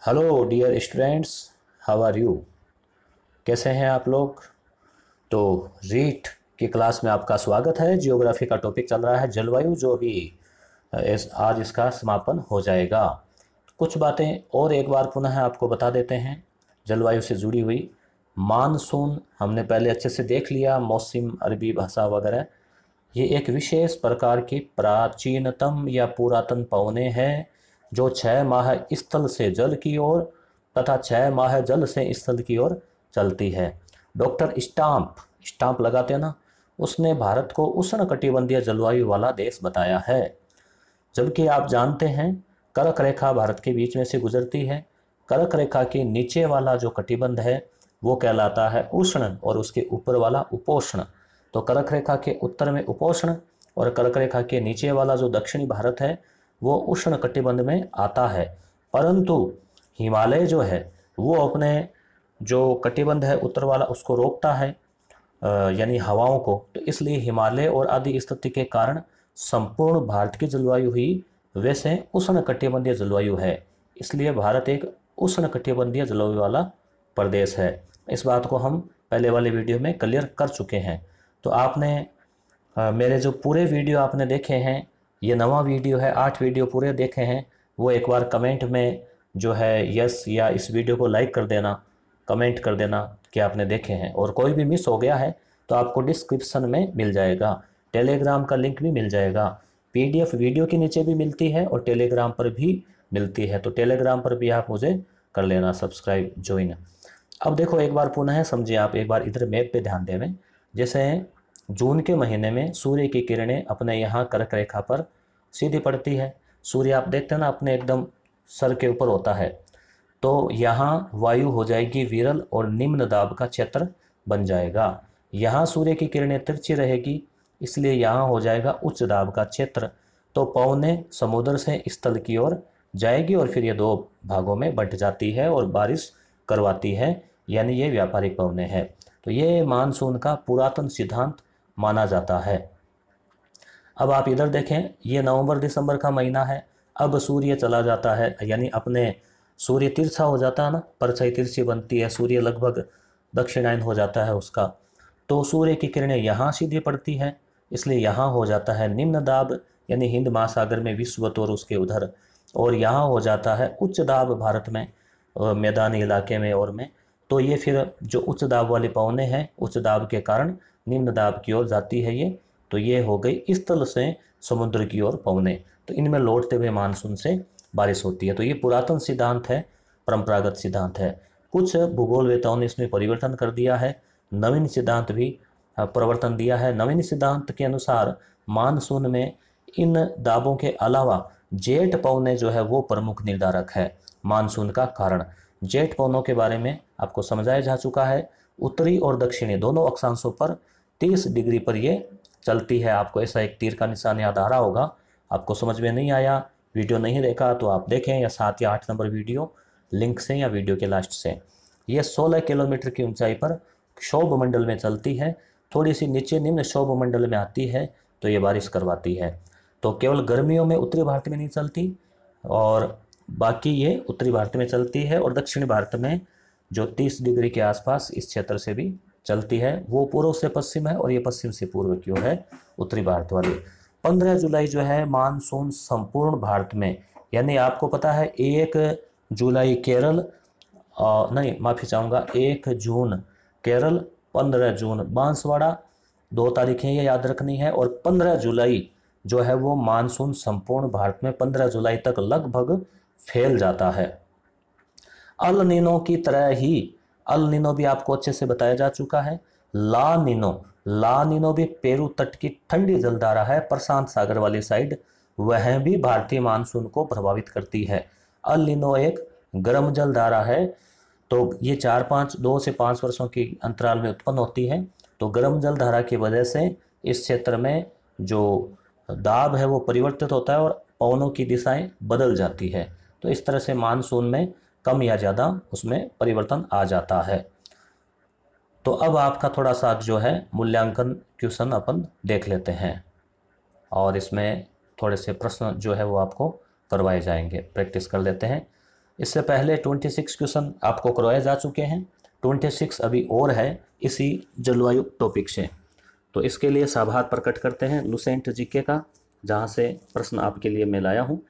Hello dear students, how are you. कैसे हैं आप लोग। तो रीट की क्लास में आपका स्वागत है। जियोग्राफी का टॉपिक चल रहा है जलवायु, जो भी आज इसका समापन हो जाएगा। कुछ बातें और एक बार पुनः आपको बता देते हैं जलवायु से जुड़ी हुई। मानसून हमने पहले अच्छे से देख लिया, मौसम, अरबी भाषा वगैरह। ये एक विशेष प्रकार की प्राचीनतम या पुरातन पवनें हैं जो 6 माह स्थल से जल की ओर तथा 6 माह जल से स्थल की ओर चलती है। डॉक्टर स्टाम्प स्टाम्प लगाते हैं ना, उसने भारत को उष्णकटिबंधीय जलवायु वाला देश बताया है। जबकि आप जानते हैं कर्क रेखा भारत के बीच में से गुजरती है। कर्क रेखा के नीचे वाला जो कटिबंध है वो कहलाता है उष्ण और उसके ऊपर वाला उपोष्ण। तो कर्क रेखा के उत्तर में उपोष्ण और कर्क रेखा के नीचे वाला जो दक्षिणी भारत है वो उष्ण कटिबंध में आता है। परंतु हिमालय जो है वो अपने जो कटिबंध है उत्तर वाला उसको रोकता है, यानी हवाओं को। तो इसलिए हिमालय और आदि स्थिति के कारण संपूर्ण भारत की जलवायु ही वैसे उष्ण कटिबंधीय जलवायु है। इसलिए भारत एक उष्ण कटिबंधीय जलवायु वाला प्रदेश है। इस बात को हम पहले वाले वीडियो में क्लियर कर चुके हैं। तो आपने मेरे जो पूरे वीडियो आपने देखे हैं, ये नवा वीडियो है, 8 वीडियो पूरे देखे हैं, वो एक बार कमेंट में जो है यस या इस वीडियो को लाइक कर देना, कमेंट कर देना कि आपने देखे हैं। और कोई भी मिस हो गया है तो आपको डिस्क्रिप्शन में मिल जाएगा, टेलीग्राम का लिंक भी मिल जाएगा। पीडीएफ वीडियो के नीचे भी मिलती है और टेलीग्राम पर भी मिलती है। तो टेलीग्राम पर भी आप मुझे कर लेना सब्सक्राइब, ज्वाइन। अब देखो एक बार पुनः समझिए, आप एक बार इधर मैप पे ध्यान देवें। जैसे जून के महीने में सूर्य की किरणें अपने यहाँ कर्क रेखा पर सीधी पड़ती है। सूर्य आप देखते हैं ना अपने एकदम सर के ऊपर होता है। तो यहाँ वायु हो जाएगी विरल और निम्न दाब का क्षेत्र बन जाएगा। यहाँ सूर्य की किरणें तिरछी रहेगी, इसलिए यहाँ हो जाएगा उच्च दाब का क्षेत्र। तो पवनें समुद्र से स्थल की ओर जाएगी और फिर ये 2 भागों में बंट जाती है और बारिश करवाती है, यानी ये व्यापारिक पवनें हैं। तो ये मानसून का पुरातन सिद्धांत माना जाता है। अब आप इधर देखें, ये नवंबर दिसंबर का महीना है। अब सूर्य चला जाता है, यानी अपने सूर्य तिरछा हो जाता है ना, परछाई तिरछी बनती है, सूर्य लगभग दक्षिणायन हो जाता है उसका। तो सूर्य की किरणें यहाँ सीधी पड़ती है, इसलिए यहाँ हो जाता है निम्न दाब, यानी हिंद महासागर में विषुवत और उसके उधर। और यहाँ हो जाता है उच्च दाब भारत में, मैदानी इलाके में और में। तो ये फिर जो उच्च दाब वाली पवनें हैं, उच्च दाब के कारण निम्न दाब की ओर जाती है ये। तो ये हो गई स्थल से समुद्र की ओर पवनें। तो इनमें लौटते हुए मानसून से बारिश होती है। तो ये पुरातन सिद्धांत है, परंपरागत सिद्धांत है। कुछ भूगोलवेताओं ने इसमें परिवर्तन कर दिया है, नवीन सिद्धांत भी प्रवर्तन दिया है। नवीन सिद्धांत के अनुसार मानसून में इन दाबों के अलावा जेट पवनें जो है वो प्रमुख निर्धारक है मानसून का कारण। जेट पवनों के बारे में आपको समझाया जा चुका है। उत्तरी और दक्षिणी दोनों अक्षांशों पर 30 डिग्री पर ये चलती है। आपको ऐसा एक तीर का निशान याद आ रहा होगा। आपको समझ में नहीं आया, वीडियो नहीं देखा, तो आप देखें या 7 या 8 नंबर वीडियो लिंक से या वीडियो के लास्ट से। ये 16 किलोमीटर की ऊंचाई पर क्षोभ मंडल में चलती है, थोड़ी सी नीचे निम्न क्षोभ मंडल में आती है, तो ये बारिश करवाती है। तो केवल गर्मियों में उत्तरी भारत में नहीं चलती, और बाकी ये उत्तरी भारत में चलती है। और दक्षिण भारत में जो 30 डिग्री के आसपास इस क्षेत्र से भी चलती है, वो पूर्व से पश्चिम है और ये पश्चिम से पूर्व की ओर है, उत्तरी भारत वाली। 15 जुलाई जो है मानसून संपूर्ण भारत में, यानी आपको पता है 1 जुलाई केरल, नहीं माफ़ी चाहूँगा, 1 जून केरल, 15 जून बांसवाड़ा, 2 तारीखें ये याद रखनी है। और 15 जुलाई जो है वो मानसून संपूर्ण भारत में 15 जुलाई तक लगभग फैल जाता है। अल नीनो की तरह ही, अल नीनो भी आपको अच्छे से बताया जा चुका है। ला नीनो भी पेरू तट की ठंडी जलधारा है प्रशांत सागर वाली साइड, वह भी भारतीय मानसून को प्रभावित करती है। अल नीनो एक गर्म जलधारा है, तो ये 2 से 5 वर्षों की अंतराल में उत्पन्न होती है। तो गर्म जलधारा की वजह से इस क्षेत्र में जो दाब है वो परिवर्तित होता है और पवनों की दिशाएं बदल जाती है। तो इस तरह से मानसून में कम या ज़्यादा उसमें परिवर्तन आ जाता है। तो अब आपका थोड़ा सा जो है मूल्यांकन क्वेश्चन अपन देख लेते हैं, और इसमें थोड़े से प्रश्न जो है वो आपको करवाए जाएंगे, प्रैक्टिस कर लेते हैं। इससे पहले 26 क्वेश्चन आपको करवाए जा चुके हैं, 26 अभी और है इसी जलवायु टॉपिक से। तो इसके लिए आभार प्रकट करते हैं लुसेंट जीके का, जहाँ से प्रश्न आपके लिए मैं लाया हूँ।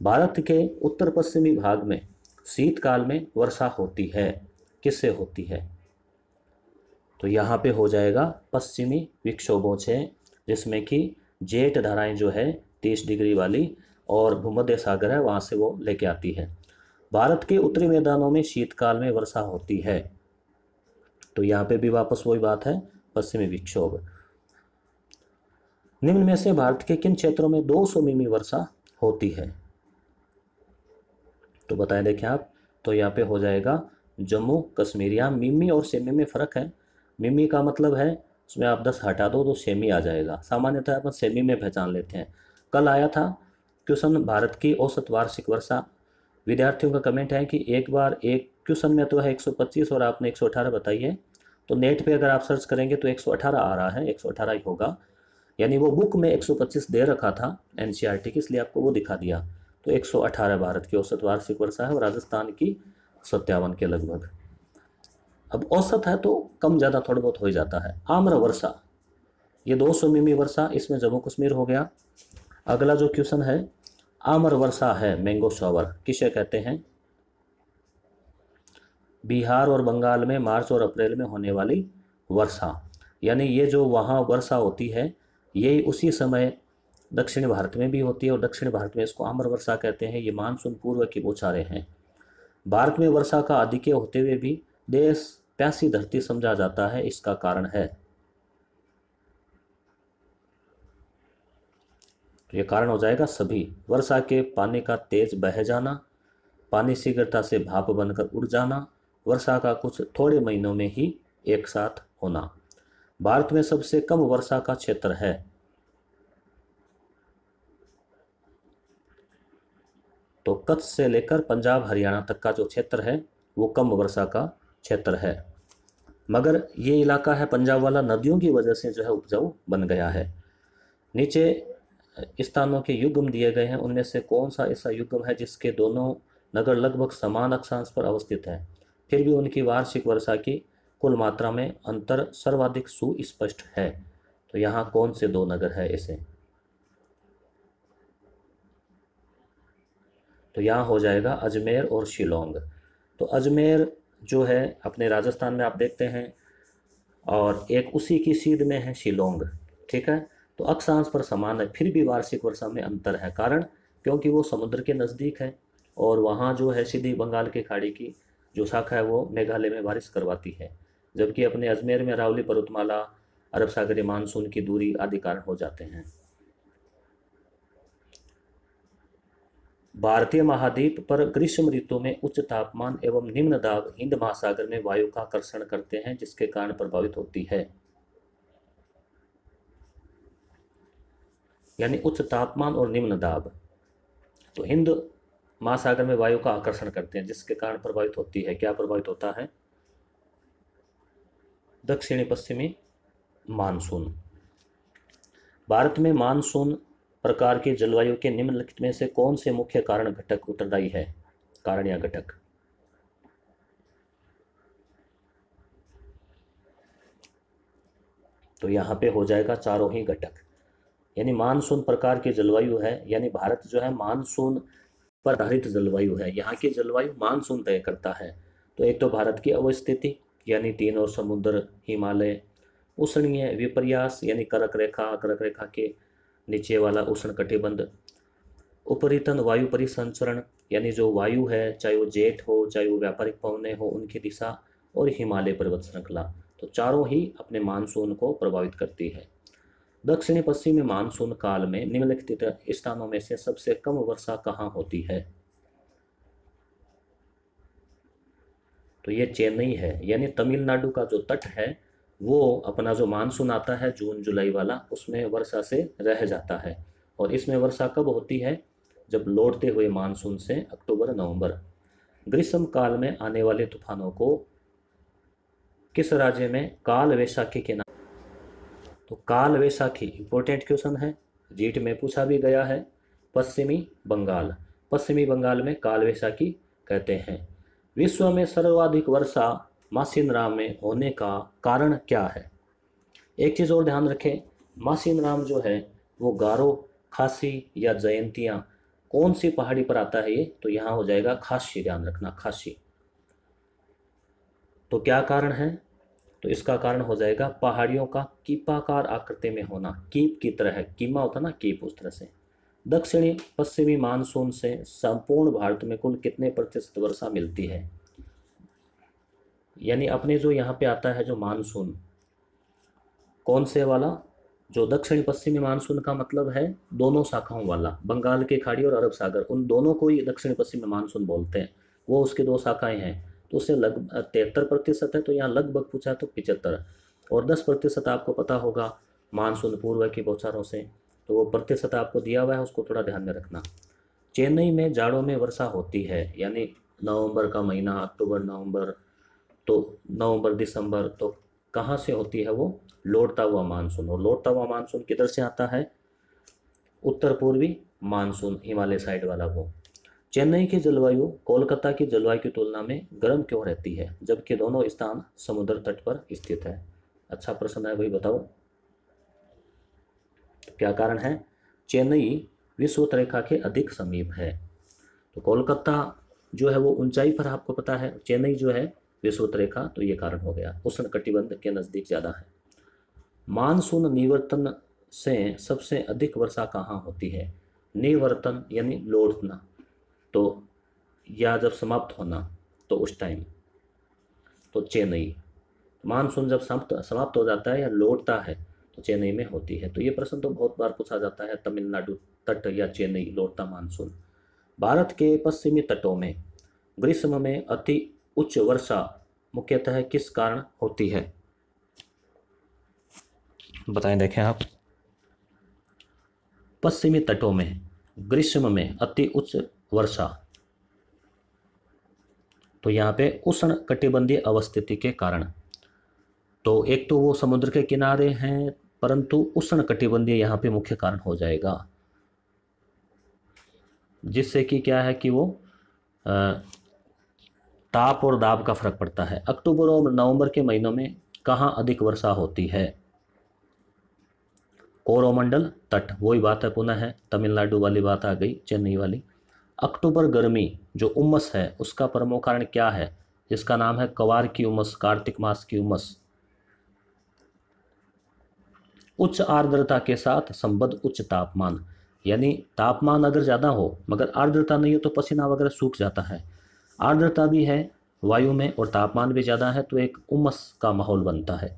भारत के उत्तर पश्चिमी भाग में शीतकाल में वर्षा होती है, किससे होती है? तो यहाँ पे हो जाएगा पश्चिमी विक्षोभों से, जिसमें कि जेट धाराएं जो है 30 डिग्री वाली और भूमध्य सागर है वहाँ से वो लेके आती है। भारत के उत्तरी मैदानों में शीतकाल में वर्षा होती है। तो यहाँ पे भी वापस वही बात है, पश्चिमी विक्षोभ। निम्न में से भारत के किन क्षेत्रों में 200 मिमी वर्षा होती है? तो बताएं, देखें आप। तो यहाँ पे हो जाएगा जम्मू कश्मीर। यहाँ मिमी और सेमी में फ़र्क है। मिमी का मतलब है उसमें आप 10 हटा दो तो सेमी आ जाएगा। सामान्यतः अपन सेमी में पहचान लेते हैं। कल आया था क्वेश्चन भारत की औसत वार्षिक वर्षा। विद्यार्थियों का कमेंट है कि एक बार एक क्वेश्चन में तो है 125 और आपने 118 बताई है। तो नेट पे अगर आप सर्च करेंगे तो 118 आ रहा है, 118 ही होगा। यानी वो बुक में 125 दे रखा था एनसीईआरटी की, इसलिए आपको वो दिखा दिया। तो 118 भारत की औसत वार्षिक वर्षा है और राजस्थान की 57 के लगभग। अब औसत है तो कम ज़्यादा थोड़ा बहुत हो ही जाता है। आम्र वर्षा, ये 200 मिमी वर्षा, इसमें जम्मू कश्मीर हो गया। अगला जो क्वेश्चन है, आम्र वर्षा है मैंगो शॉवर, किसे कहते हैं? बिहार और बंगाल में मार्च और अप्रैल में होने वाली वर्षा। यानी ये जो वहाँ वर्षा होती है ये उसी समय दक्षिण भारत में भी होती है और दक्षिण भारत में इसको आम्र वर्षा कहते हैं। ये मानसून पूर्व की बौछारें हैं। भारत में वर्षा का आधिक्य होते हुए भी देश प्यासी धरती समझा जाता है, इसका कारण है? तो ये कारण हो जाएगा सभी। वर्षा के पानी का तेज बह जाना, पानी शीघ्रता से भाप बनकर उड़ जाना, वर्षा का कुछ थोड़े महीनों में ही एक साथ होना। भारत में सबसे कम वर्षा का क्षेत्र है? तो कच्छ से लेकर पंजाब हरियाणा तक का जो क्षेत्र है वो कम वर्षा का क्षेत्र है। मगर ये इलाका है पंजाब वाला नदियों की वजह से जो है उपजाऊ बन गया है। नीचे स्थानों के युग्म दिए गए हैं, उनमें से कौन सा ऐसा युग्म है जिसके दोनों नगर लगभग समान अक्षांश पर अवस्थित हैं, फिर भी उनकी वार्षिक वर्षा की कुल मात्रा में अंतर सर्वाधिक सुस्पष्ट है? तो यहाँ कौन से दो नगर है ऐसे? तो यहाँ हो जाएगा अजमेर और शिलोंग। तो अजमेर जो है अपने राजस्थान में आप देखते हैं, और एक उसी की सीध में है शिलोंग, ठीक है। तो अक्षांश पर समान है, फिर भी वार्षिक वर्षा में अंतर है। कारण क्योंकि वो समुद्र के नज़दीक है और वहाँ जो है सीधी बंगाल की खाड़ी की जो शाखा है वो मेघालय में बारिश करवाती है, जबकि अपने अजमेर में अरावली पर्वतमाला, अरब सागरीय मानसून की दूरी आदि कारण हो जाते हैं। भारतीय महाद्वीप पर ग्रीष्म ऋतु में उच्च तापमान एवं निम्न दाब हिंद महासागर में वायु का आकर्षण करते हैं, जिसके कारण प्रभावित होती है। यानी उच्च तापमान और निम्न दाब तो हिंद महासागर में वायु का आकर्षण करते हैं, जिसके कारण प्रभावित होती है। क्या प्रभावित होता है? दक्षिणी पश्चिमी मानसून। भारत में मानसून प्रकार की जलवायु के निम्नलिखित में से कौन से मुख्य कारण घटक उत्तरदायी है? कारण या घटक? तो यहाँ पे हो जाएगा चारों ही घटक। यानी मानसून प्रकार की जलवायु है, यानी भारत जो है मानसून पर आधारित जलवायु है। यहाँ की जलवायु मानसून तय करता है। तो एक तो भारत की अवस्थिति यानी तीन और समुद्र, हिमालय, उष्णीय विपर्यास यानी कर्क रेखा के नीचे वाला उष्ण कटिबंध, उपरितन वायु परिसंचरण यानी जो वायु है चाहे वो जेट हो चाहे वो व्यापारिक पवनें हो उनकी दिशा, और हिमालय पर्वत श्रृंखला। तो चारों ही अपने मानसून को प्रभावित करती है। दक्षिणी पश्चिमी मानसून काल में निम्नलिखित स्थानों में से सबसे कम वर्षा कहाँ होती है? तो ये चेन्नई है। यानी तमिलनाडु का जो तट है वो अपना जो मानसून आता है जून जुलाई वाला, उसमें वर्षा से रह जाता है। और इसमें वर्षा कब होती है? जब लौटते हुए मानसून से अक्टूबर नवंबर। ग्रीष्म काल में आने वाले तूफानों को किस राज्य में काल वैशाखी के नाम? तो काल वैशाखी इंपॉर्टेंट क्वेश्चन है, जीट में पूछा भी गया है। पश्चिमी बंगाल में काल वैशाखी कहते हैं। विश्व में सर्वाधिक वर्षा मासिनराम में होने का कारण क्या है? एक चीज़ और ध्यान रखें, मासिनराम जो है वो गारो, खासी या जयंतिया कौन सी पहाड़ी पर आता है ये? तो यहाँ हो जाएगा खासी, ध्यान रखना खासी। तो क्या कारण है? तो इसका कारण हो जाएगा पहाड़ियों का कीपाकार आकृति में होना, कीप की तरह, कीमा होता ना कीप, उस तरह से। दक्षिणी पश्चिमी मानसून से संपूर्ण भारत में कुल कितने प्रतिशत वर्षा मिलती है? यानी अपने जो यहाँ पे आता है जो मानसून, कौन से वाला? जो दक्षिणी पश्चिमी मानसून का मतलब है दोनों शाखाओं वाला, बंगाल की खाड़ी और अरब सागर, उन दोनों को ही दक्षिणी पश्चिमी मानसून बोलते हैं। वो उसके दो शाखाएं हैं, तो उससे लगभग 73% है, तो यहाँ लगभग पूछा तो 75, और 10% आपको पता होगा मानसून पूर्व की बौछारों से, तो वो प्रतिशत आपको दिया हुआ है, उसको थोड़ा ध्यान में रखना। चेन्नई में जाड़ों में वर्षा होती है, यानी नवंबर का महीना, अक्टूबर नवंबर, तो नवंबर दिसंबर, तो कहाँ से होती है वो? लौटता हुआ मानसून। और लौटता हुआ मानसून किधर से आता है? उत्तर पूर्वी मानसून, हिमालय साइड वाला वो। चेन्नई की जलवायु कोलकाता की जलवायु की तुलना में गर्म क्यों रहती है, जबकि दोनों स्थान समुद्र तट पर स्थित है? अच्छा प्रश्न है भाई, बताओ क्या कारण है? चेन्नई विषुवत रेखा के अधिक समीप है, तो कोलकाता जो है वो ऊंचाई पर, आपको पता है, चेन्नई जो है विषुवत रेखा, तो ये कारण हो गया, उष्ण कटिबंध के नज़दीक ज़्यादा है। मानसून निवर्तन से सबसे अधिक वर्षा कहाँ होती है? निवर्तन यानी लौटना, तो या जब समाप्त होना, तो उस टाइम, तो चेन्नई। मानसून जब समाप्त हो जाता है या लौटता है तो चेन्नई में होती है। तो ये प्रश्न तो बहुत बार पूछा जाता है, तमिलनाडु तट या चेन्नई लौटता मानसून। भारत के पश्चिमी तटों में ग्रीष्म में अति उच्च वर्षा मुख्यतः किस कारण होती है? बताएं, देखें आप। पश्चिमी तटों में ग्रीष्म में अति उच्च वर्षा, तो यहाँ पे उष्ण कटिबंधीय अवस्थिति के कारण। तो एक तो वो समुद्र के किनारे हैं, परंतु उष्ण कटिबंधीय यहाँ पे मुख्य कारण हो जाएगा, जिससे कि क्या है कि वो ताप और दाब का फर्क पड़ता है। अक्टूबर और नवंबर के महीनों में कहाँ अधिक वर्षा होती है? कोरोमंडल तट, वही बात है, पुनः है तमिलनाडु वाली बात आ गई, चेन्नई वाली। अक्टूबर गर्मी जो उमस है उसका प्रमुख कारण क्या है, जिसका नाम है कवार की उमस, कार्तिक मास की उमस। उच्च आर्द्रता के साथ संबद्ध उच्च तापमान, यानी तापमान अगर ज़्यादा हो मगर आर्द्रता नहीं हो तो पसीना वगैरह सूख जाता है। आर्द्रता भी है वायु में और तापमान भी ज़्यादा है, तो एक उमस का माहौल बनता है।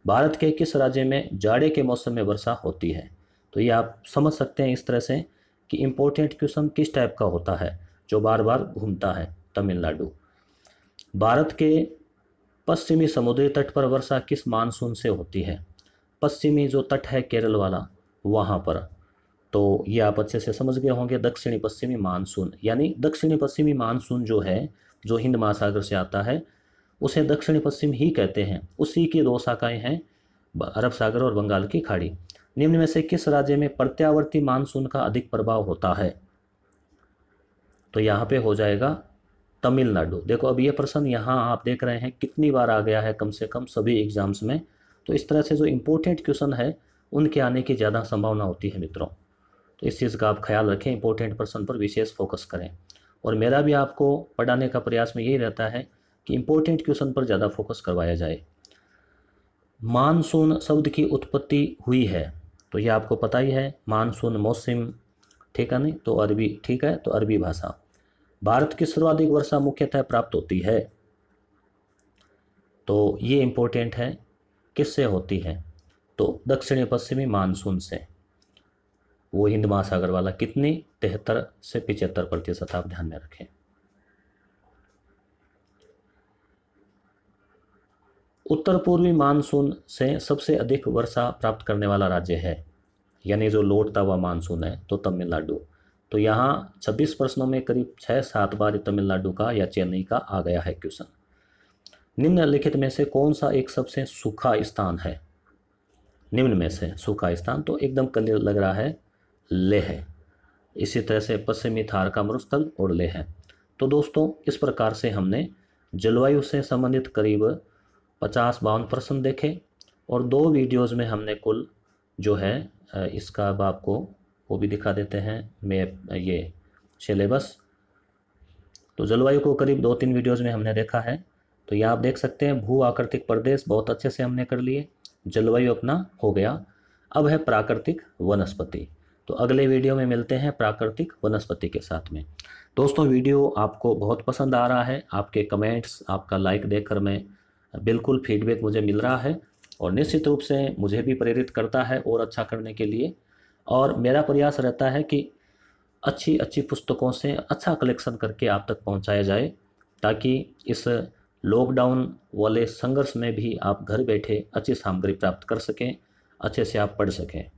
भारत के किस राज्य में जाड़े के मौसम में वर्षा होती है? तो ये आप समझ सकते हैं इस तरह से कि इम्पोर्टेंट क्वेश्चन किस टाइप का होता है जो बार बार घूमता है। तमिलनाडु। भारत के पश्चिमी समुद्री तट पर वर्षा किस मानसून से होती है? पश्चिमी जो तट है केरल वाला, वहाँ पर। तो ये आप अच्छे से समझ गए होंगे, दक्षिणी पश्चिमी मानसून, यानी दक्षिणी पश्चिमी मानसून जो है, जो हिंद महासागर से आता है, उसे दक्षिणी पश्चिम ही कहते हैं। उसी की दो शाखाएं हैं, अरब सागर और बंगाल की खाड़ी। निम्न में से किस राज्य में प्रत्यावर्ती मानसून का अधिक प्रभाव होता है? तो यहाँ पे हो जाएगा तमिलनाडु। देखो अब ये प्रश्न यहाँ आप देख रहे हैं कितनी बार आ गया है, कम से कम सभी एग्जाम्स में। तो इस तरह से जो इम्पोर्टेंट क्वेश्चन है उनके आने की ज़्यादा संभावना होती है मित्रों। तो इस चीज़ का आप ख्याल रखें, इंपॉर्टेंट प्रश्न पर विशेष फोकस करें। और मेरा भी आपको पढ़ाने का प्रयास में यही रहता है कि इंपॉर्टेंट क्वेश्चन पर ज़्यादा फोकस करवाया जाए। मानसून शब्द की उत्पत्ति हुई है, तो ये आपको पता ही है, मानसून मौसम, ठीक है नहीं, तो अरबी, ठीक है, तो अरबी भाषा। भारत की सर्वाधिक वर्षा मुख्यतः प्राप्त होती है, तो ये इंपॉर्टेंट है, किससे होती है? तो दक्षिणी पश्चिमी मानसून से, वो हिंद महासागर वाला। कितनी? 73 से 75%, आप ध्यान में रखें। उत्तर पूर्वी मानसून से सबसे अधिक वर्षा प्राप्त करने वाला राज्य है, यानी जो लौटता हुआ मानसून है, तो तमिलनाडु। तो यहाँ 26 प्रश्नों में करीब 6-7 बार तमिलनाडु का या चेन्नई का आ गया है क्वेश्चन। निम्नलिखित में से कौन सा एक सबसे सूखा स्थान है? निम्न में से सूखा स्थान, तो एकदम क्लियर लग रहा है, लेह है। इसी तरह से पश्चिमी थार का मरुस्थल और लेह है। तो दोस्तों इस प्रकार से हमने जलवायु से संबंधित करीब 50-52 प्रश्न देखे और 2 वीडियोज़ में हमने कुल जो है इसका अब आपको वो भी दिखा देते हैं मैं ये सिलेबस। तो जलवायु को करीब 2-3 वीडियोज़ में हमने देखा है। तो यहाँ आप देख सकते हैं भू आकृतिक प्रदेश बहुत अच्छे से हमने कर लिए, जलवायु अपना हो गया। अब है प्राकृतिक वनस्पति। तो अगले वीडियो में मिलते हैं प्राकृतिक वनस्पति के साथ में। दोस्तों वीडियो आपको बहुत पसंद आ रहा है, आपके कमेंट्स, आपका लाइक देखकर मैं बिल्कुल फीडबैक मुझे मिल रहा है और निश्चित रूप से मुझे भी प्रेरित करता है और अच्छा करने के लिए। और मेरा प्रयास रहता है कि अच्छी अच्छी पुस्तकों से अच्छा कलेक्शन करके आप तक पहुंचाया जाए, ताकि इस लॉकडाउन वाले संघर्ष में भी आप घर बैठे अच्छी सामग्री प्राप्त कर सकें, अच्छे से आप पढ़ सकें।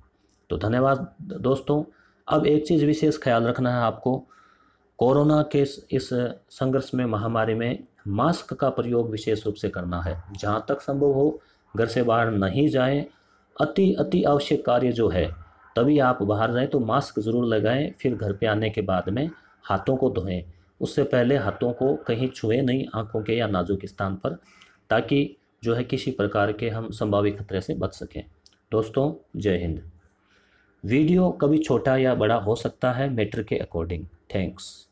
तो धन्यवाद दोस्तों। अब एक चीज़ विशेष ख्याल रखना है आपको, कोरोना के इस संघर्ष में, महामारी में मास्क का प्रयोग विशेष रूप से करना है। जहाँ तक संभव हो घर से बाहर नहीं जाएं। अति आवश्यक कार्य जो है तभी आप बाहर जाएं तो मास्क ज़रूर लगाएं। फिर घर पे आने के बाद में हाथों को धोएं, उससे पहले हाथों को कहीं छुएं नहीं, आंखों के या नाजुक स्थान पर, ताकि जो है किसी प्रकार के हम संभावित खतरे से बच सकें। दोस्तों जय हिंद। वीडियो कभी छोटा या बड़ा हो सकता है मैटर के अकॉर्डिंग। थैंक्स।